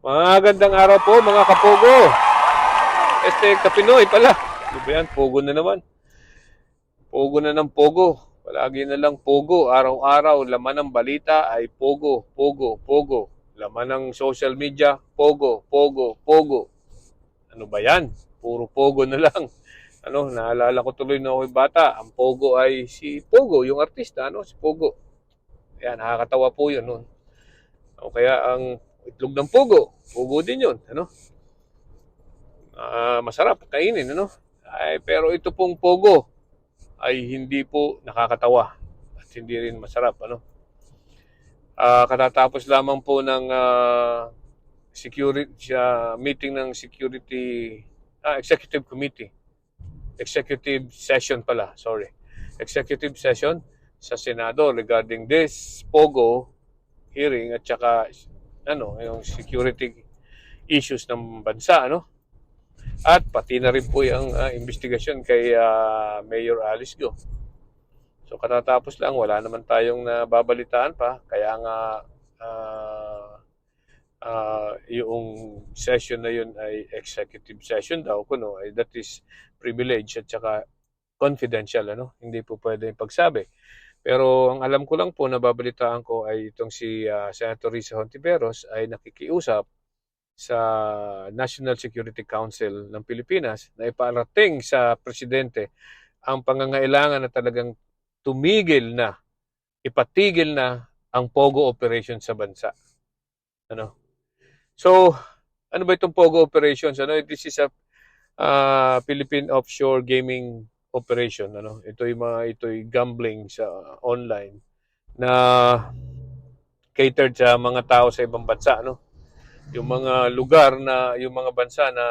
Magandang araw po mga kapogo. Kapinoy pala. Ano ba yan? Pogo na naman. Pogo na ng pogo. Palagi na lang pogo. Araw-araw, laman ng balita ay pogo, pogo, pogo. Laman ng social media, pogo, pogo, pogo. Ano ba yan? Puro pogo na lang. Naalala ko tuloy na ako'y bata. Ang pogo ay si Pogo, yung artista, si Pogo. Yan, nakakatawa po yun. O kaya ang itlog ng pogo, pogo din yun. Masarap kainin, pero ito pong pogo ay hindi po nakakatawa at hindi rin masarap, katatapos lamang po ng security meeting ng security executive committee. Executive session pala, sorry. Executive session sa Senado regarding this pogo hearing at saka yung security issues ng bansa, At pati na rin po yung investigasyon kay Mayor Alice Go. So katatapos lang, wala naman tayong nababalitaan pa. Kaya nga yung session na yun ay executive session daw kuno ay that is privilege at saka confidential, hindi po pwede pagsabi. Pero ang alam ko lang po, nababalitaan ko ay itong si Senator Risa Hontiveros ay nakikiusap sa National Security Council ng Pilipinas na iparating sa presidente ang pangangailangan na talagang ipatigil na ang POGO operation sa bansa. So, ano ba itong POGO operations? This is a Philippine Offshore Gaming Operation. Ito'y gambling sa online na catered sa mga tao sa ibang bansa, yung mga lugar yung mga bansa na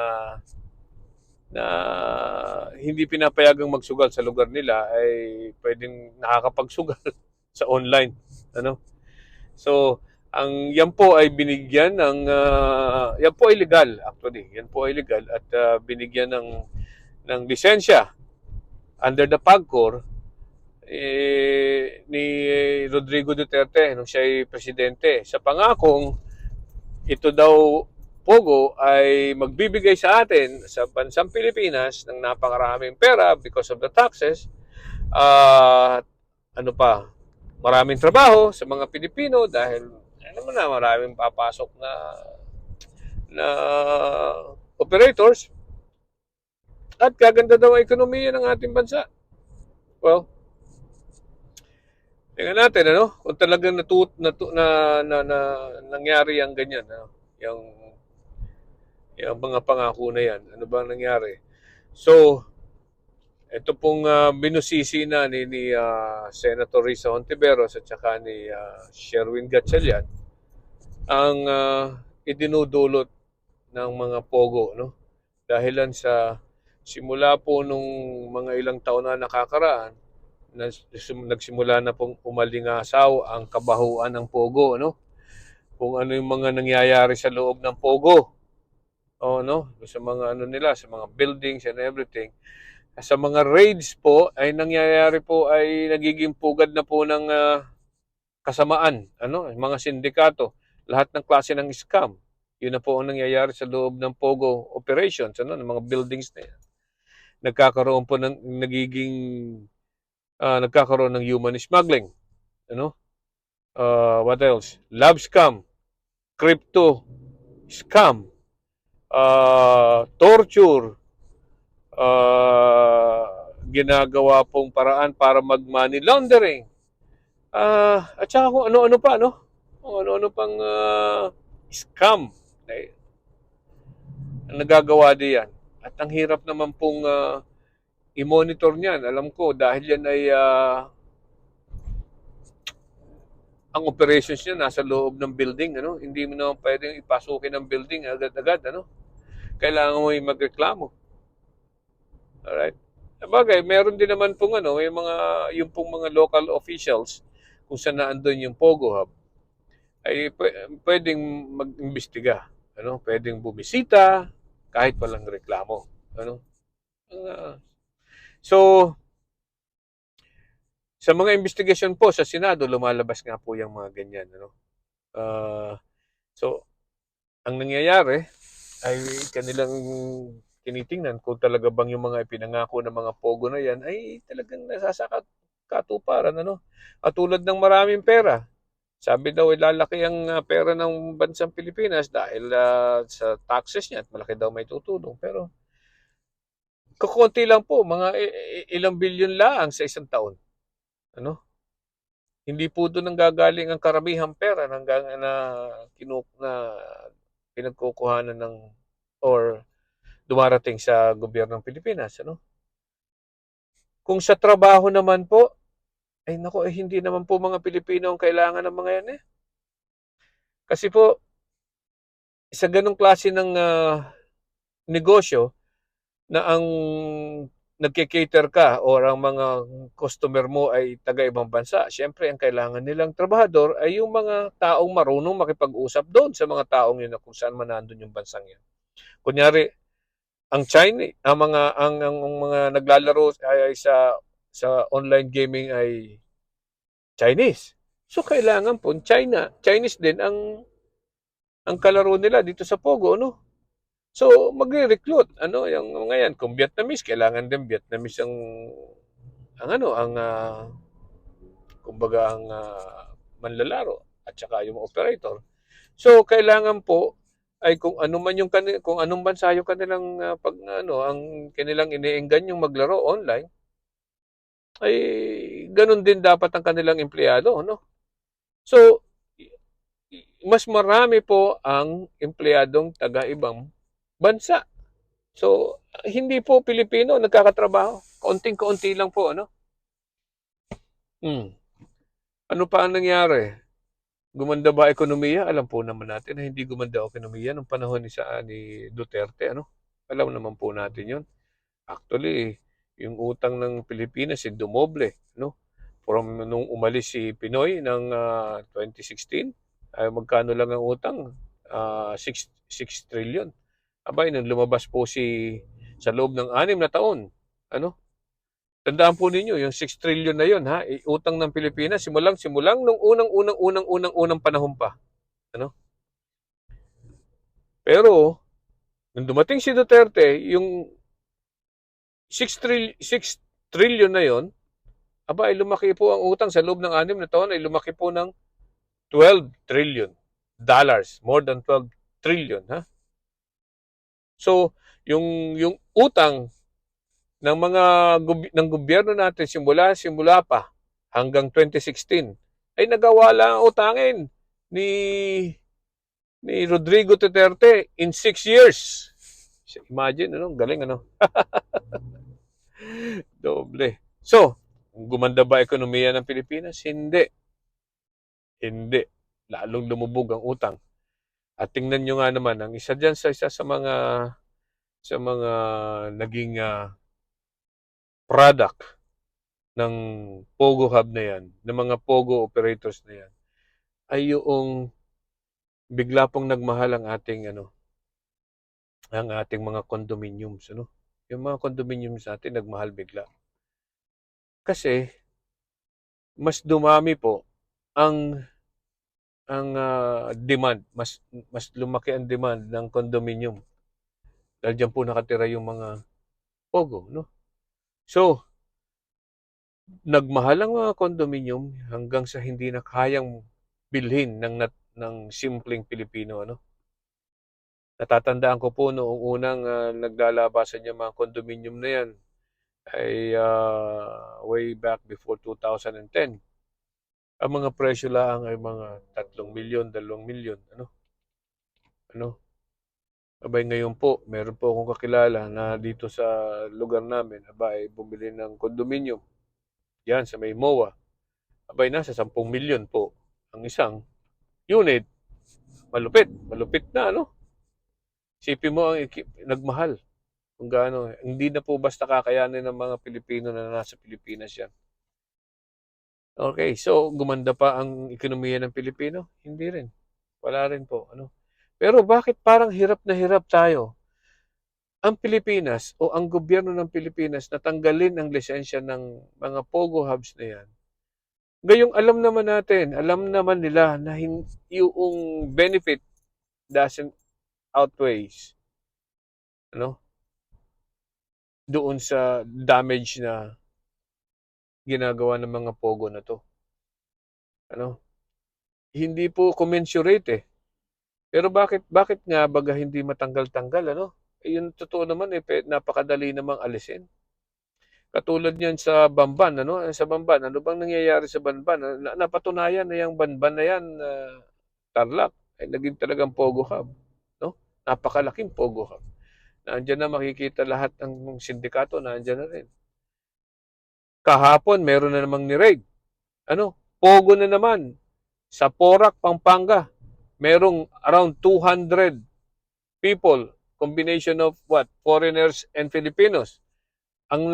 hindi pinapayagang magsugal sa lugar nila ay pwedeng nakakapagsugal sa online, So, yan po ay binigyan ng yan po ay legal actually. Yan po ay legal at binigyan ng lisensya under the PAGCOR ni Rodrigo Duterte nung siya ay presidente sa pangakong ito daw Pogo ay magbibigay sa atin sa bansang Pilipinas ng napakaraming pera because of the taxes at maraming trabaho sa mga Pilipino dahil maraming papasok na operators at gaganda daw ang ekonomiya ng ating bansa. Well, tingnan natin kung talagang nangyari ang ganyan, yung mga pangako na yan. Ano ba nangyari? So, ito pong binusisi na ni Senator Risa Hontiveros at saka ni Sherwin Gatchalian ang idinudulot ng mga pogo, dahilan sa simula po nung mga ilang taon na nakakaraan nagsimula na pong umalingasaw ang kabahuan ng pogo, kung ano yung mga nangyayari sa loob ng pogo, sa mga nila, sa mga buildings and everything. Sa mga raids po ay nangyayari po ay nagiging pugad na po ng kasamaan, mga sindikato, lahat ng klase ng scam. Yun na po ang nangyayari sa loob ng pogo operations, ng mga buildings na yan. Nagkakaroon ng human smuggling, what else? Love scam, crypto scam, torture, ginagawa pong paraan para mag-money laundering. At saka kung ano-ano pa, Kung ano-ano pang scam ang nagagawa diyan. At ang hirap naman pong i-monitor niyan. Alam ko dahil yan ay ang operations niya nasa loob ng building, Hindi mo naman pwedeng ipasukin ng building agad-agad, Kailangan mo magreklamo. Alright? Sabagay, meron din naman pong yung pong mga local officials kung saan naandun yung Pogo Hub ay pwedeng mag-imbestiga, Pwedeng bumisita kahit walang reklamo, So, sa mga investigasyon po sa Senado, lumalabas nga po yung mga ganyan, So, ang nangyayari ay kanilang tinitingnan kung talaga bang yung mga ipinangako ng mga pogo na yan ay talagang nasasakatuparan, ano? At tulad ng maraming pera, sabi daw lalaki ang pera ng bansang Pilipinas dahil sa taxes niya at malaki daw may tutulong. Pero kukunti lang po, mga ilang bilyon lang sa isang taon. Ano? Hindi po doon nanggagaling ang karamihang pera na pinagkukuhanan ng or dumarating sa gobyernong Pilipinas. Ano? Kung sa trabaho naman po, ay nako, hindi naman po mga Pilipino ang kailangan ng mga yan eh. Kasi po, sa ganong klase ng negosyo, na ang nagke-cater ka or ang mga customer mo ay taga-ibang bansa, siyempre ang kailangan nilang trabahador ay yung mga taong marunong makipag-usap doon sa mga taong yun na kung saan man nandun yung bansang yun. Kunyari, ang Chinese, ang mga naglalaro ay sa online gaming ay Chinese. So kailangan po Chinese din ang kalaro nila dito sa Pogo, no? So, magre-recruit. Ano, yung mga yan. Kung Vietnamese, kailangan din Vietnamese kumbaga, ang manlalaro at saka yung operator. So, kailangan po ay kung ano man kung anong bansa yung kanilang ang kanilang inienggan yung maglaro online, ay ganun din dapat ang kanilang empleyado, no? So, mas marami po ang empleyadong taga-ibang bansa. So, hindi po Pilipino nagkakatrabaho. Kaunting-kaunti lang po, ano? Hmm. Ano pa ang nangyari? Gumanda ba ekonomiya? Alam po naman natin na hindi gumanda ang ekonomiya nung panahon ni Duterte, ano? Alam naman po natin yun. Actually, yung utang ng Pilipinas ay dumoble, no? From nung umalis si Pinoy ng 2016, ay magkano lang ang utang? 6 trillion. Abay, nang lumabas po sa loob ng 6 na taon, ano? Tandaan po ninyo, yung 6 trillion na yun, ha? Utang ng Pilipinas, simulang nung unang panahon pa. Ano? Pero, nung dumating si Duterte, yung 6 trillion na yon, aba, ay lumaki po ang utang sa loob ng 6 na taon, ay lumaki po ng 12 trillion dollars. More than 12 trillion, ha? So, yung utang ng gobyerno natin simula pa hanggang 2016 ay nagawa lang utangin ni Rodrigo Duterte in 6 years. Imagine, ano, galing, ano? Doble. So, gumanda ba ekonomiya ng Pilipinas? Hindi. Hindi. Lalong lumubog ang utang. At tingnan nyo nga naman, ang isa sa mga naging product ng Pogo Hub na yan, ng mga Pogo operators na yan, ay yung bigla pong nagmahal ang ating mga condominiums, ano? Yung mga condominiums natin nagmahal bigla. Kasi mas dumami po ang demand, mas lumaki ang demand ng condominium. Dahil diyan po nakatira yung mga Pogo, no? So, nagmahal ang mga condominium hanggang sa hindi na kayang bilhin ng simpleng Pilipino, ano? Natatandaan ko po noong unang naglalabasan yung mga condominium na yan ay way back before 2010. Ang mga presyo lang ay mga 3 milyon, 2 milyon, ano? Ano? Abay ngayon po, meron po akong kakilala na dito sa lugar namin, abay bumili ng condominium. Yan sa may MOA. Abay nasa 10 milyon po ang isang unit. Malupit, malupit na, ano? Isipin mo ang nagmahal kung gaano. Hindi na po basta kakayanin ng mga Pilipino na nasa Pilipinas yan. Okay, so gumanda pa ang ekonomiya ng Pilipino? Hindi rin. Wala rin po, ano? Pero bakit parang hirap na hirap tayo? Ang Pilipinas o ang gobyerno ng Pilipinas natanggalin ang lisensya ng mga Pogo hubs na yan. Gayong alam naman nila na yung benefit doesn't outweighs ano doon sa damage na ginagawa ng mga pogo na to. Ano? Hindi po commensurate eh. Pero bakit nga baga hindi matanggal-tanggal ano? Eh, yun totoo naman eh, napakadali namang alisin. Katulad niyan sa Bamban, ano? Sa Bamban, ano bang nangyayari sa Bamban? Napatunayan na yung Bamban na yan, Tarlac, ay naging talagang Pogo Hub, no? Napakalaking Pogo Hub. Nandiyan na makikita lahat ng sindikato, nandiyan na rin. Kahapon, meron na namang ni-raid. Ano? Pogo na naman. Sa Porac, Pampanga, merong around 200 people, combination of what? Foreigners and Filipinos, ang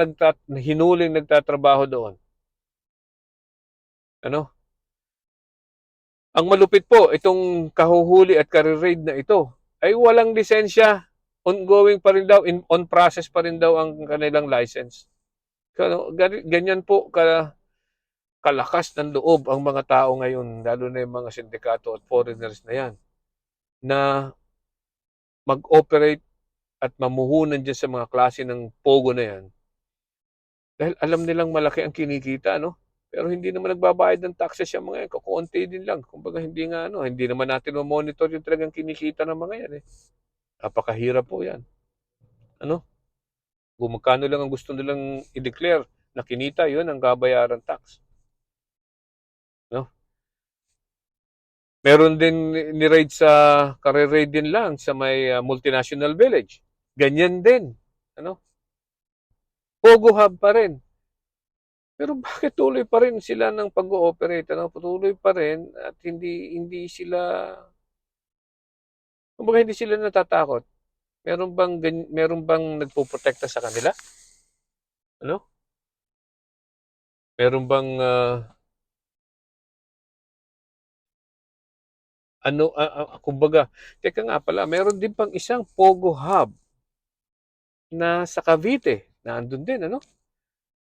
hinuling nagtatrabaho doon. Ano? Ang malupit po, itong kahuhuli at kare-raid na ito ay walang lisensya. Ongoing pa rin daw, on process pa rin daw ang kanilang license. Ganyan po kalakas ng loob ang mga tao ngayon, lalo na yung mga sindikato at foreigners na yan, na mag-operate at mamuhunan dyan sa mga klase ng pogo na yan. Dahil alam nilang malaki ang kinikita, no? Pero hindi naman nagbabayad ng taxes yung mga yan. Kukunti din lang. Kumbaga hindi nga, hindi naman natin monitor yung talagang kinikita ng mga yan, eh. Napakahirap po yan. Ano? Kung magkano lang ang gusto nilang i-declare na kinita, yun ang babayaran tax. No? Meron din ni-raid kare-raid din lang sa may multinational village. Ganyan din. Ano? Pogo Hub pa rin. Pero bakit tuloy pa rin sila ng pag-ooperate? Ano? Tuloy pa rin at hindi sila, kumbaga hindi sila natatakot. Meron bang nagpoprotekta sa kanila? Ano? Meron bang kumbaga, teka nga pala, meron din pang isang Pogo Hub na sa Cavite. Na andun din, ano?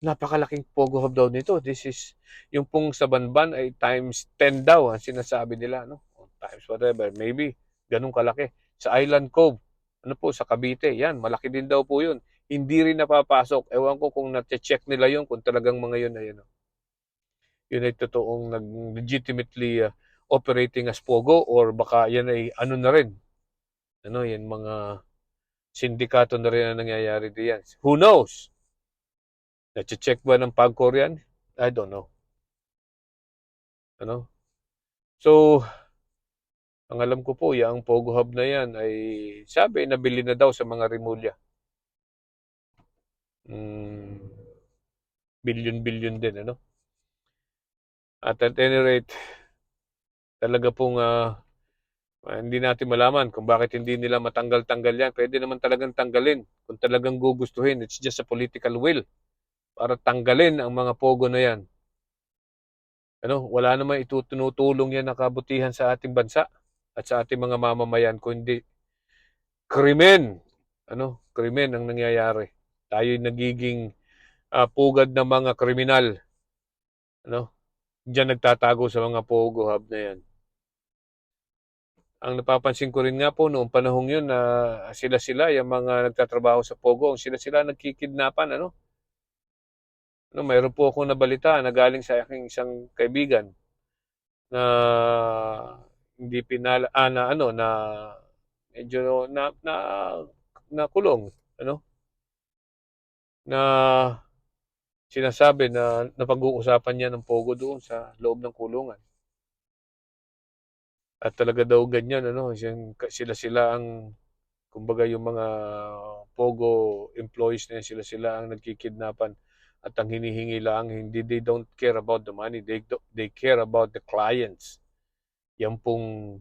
Napakalaking Pogo Hub daw nito. This is, yung pong sa Banban ay times 10 daw ang sinasabi nila, no? O times whatever, maybe, ganun kalaki. Sa Island Cove, ano po, sa Cavite, yan, malaki din daw po yun. Hindi rin napapasok. Ewan ko kung na-check nila yun, kung talagang mga yun ay, yun ay totoong legitimately operating as Pogo, or baka yan ay ano na rin. Ano, yan mga sindikato na rin ang nangyayari diyan. Who knows? Na-check ba ng PAGCOR yan? I don't know. Ano? So, ang alam ko po, yung Pogo Hub na yan ay sabi, nabili na daw sa mga Rimulya. Billion-billion din, ano? At any rate, talaga pong hindi natin malaman kung bakit hindi nila matanggal-tanggal yan. Pwede naman talagang tanggalin kung talagang gugustuhin. It's just a political will para tanggalin ang mga pogo na yan. Ano, wala naman tinutulong yan na kabutihan sa ating bansa at sa ating mga mamamayan, kundi krimen. Ano, krimen ang nangyayari. Tayo'y nagiging pugad ng mga kriminal. Ano, diyan nagtatago sa mga Pogo Hub na yan. Ang napapansin ko rin nga po noong panahong yun na sila-sila, yung mga nagtatrabaho sa Pogo, sila-sila nagkikidnapan, ano? No, mayroon po akong nabalita na galing sa aking isang kaibigan na hindi na ano na medyo na kulong, ano? Na sinasabi na napag-uusapan niya ng Pogo doon sa loob ng kulungan. At talaga daw ganyan, ano, sila-sila ang, kumbaga yung mga Pogo employees na yan, sila-sila ang nagkikidnapan at ang hinihingi lang, hindi, they don't care about the money, they care about the clients. Yan pong,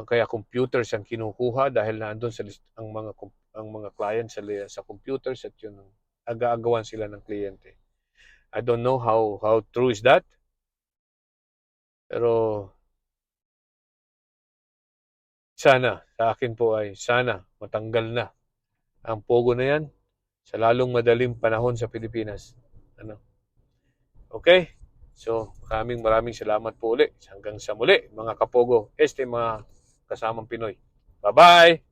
kaya computers ang kinukuha dahil nandoon ang mga clients sa computers at yun, aga-agawan sila ng kliyente. I don't know how true is that. Pero sana, sa akin po ay sana matanggal na ang Pogo na yan sa lalong madaling panahon sa Pilipinas. Ano? Okay? So, maraming salamat po uli. Hanggang sa muli, mga kapogo. Mga kasamang Pinoy. Bye-bye!